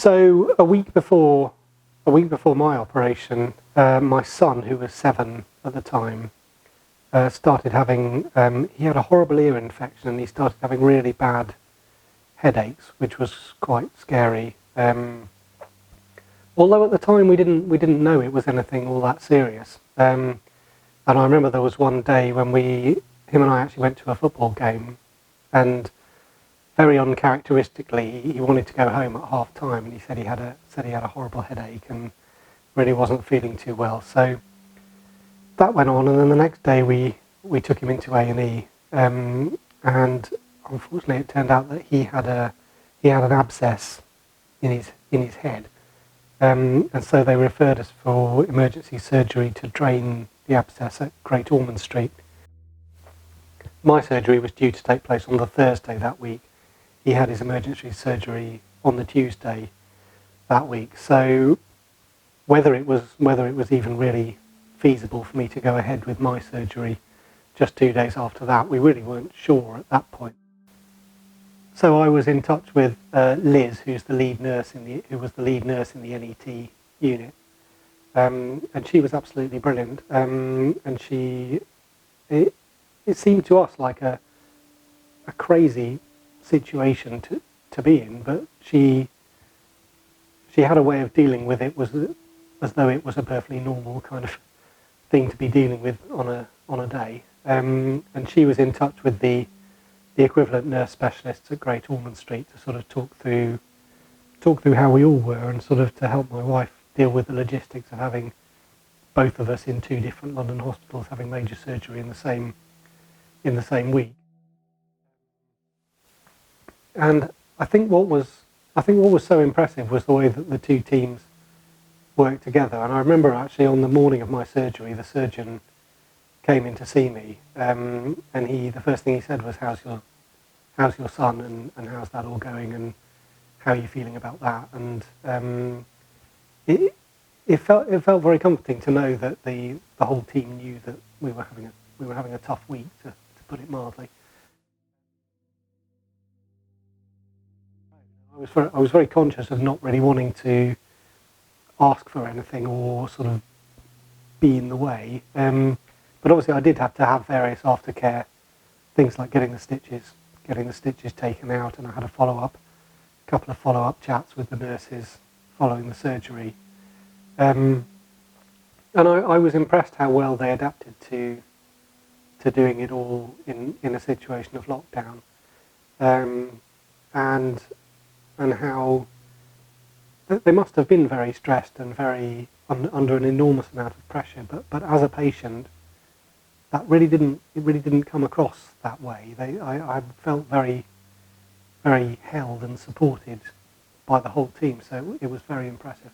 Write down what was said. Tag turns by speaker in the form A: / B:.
A: So a week before my operation, my son, who was 7 at the time, started having, he had a horrible ear infection and he started having really bad headaches, which was quite scary. Although at the time we didn't know it was anything all that serious. And I remember there was one day when him and I actually went to a football game, and very uncharacteristically, he wanted to go home at half time, and he said he had a horrible headache and really wasn't feeling too well. So that went on, and then the next day we took him into A&E, and unfortunately it turned out that he had an abscess in his head, and so they referred us for emergency surgery to drain the abscess at Great Ormond Street. My surgery was due to take place on the Thursday that week. He had his emergency surgery on the Tuesday that week. So whether it was even really feasible for me to go ahead with my surgery just 2 days after that, we really weren't sure at that point. So I was in touch with Liz, who was the lead nurse in the NET unit, and she was absolutely brilliant. And it seemed to us like a crazy situation to be in, but she had a way of dealing with it as though it was a perfectly normal kind of thing to be dealing with on a day. And she was in touch with the equivalent nurse specialists at Great Ormond Street to sort of talk through how we all were, and sort of to help my wife deal with the logistics of having both of us in 2 different London hospitals having major surgery in the same week. And I think what was so impressive was the way that the 2 teams worked together. And I remember actually on the morning of my surgery, the surgeon came in to see me, and the first thing he said was, how's your son, and how's that all going, and how are you feeling about that? And it felt very comforting to know that the whole team knew that we were having a tough week, to put it mildly. I was very conscious of not really wanting to ask for anything or sort of be in the way. But obviously I did have to have various aftercare things, like getting the stitches taken out, and I had a couple of follow-up chats with the nurses following the surgery. And I was impressed how well they adapted to doing it all in a situation of lockdown, and how they must have been very stressed and very under an enormous amount of pressure. But as a patient, that really didn't come across that way. I felt very, very held and supported by the whole team, so it was very impressive.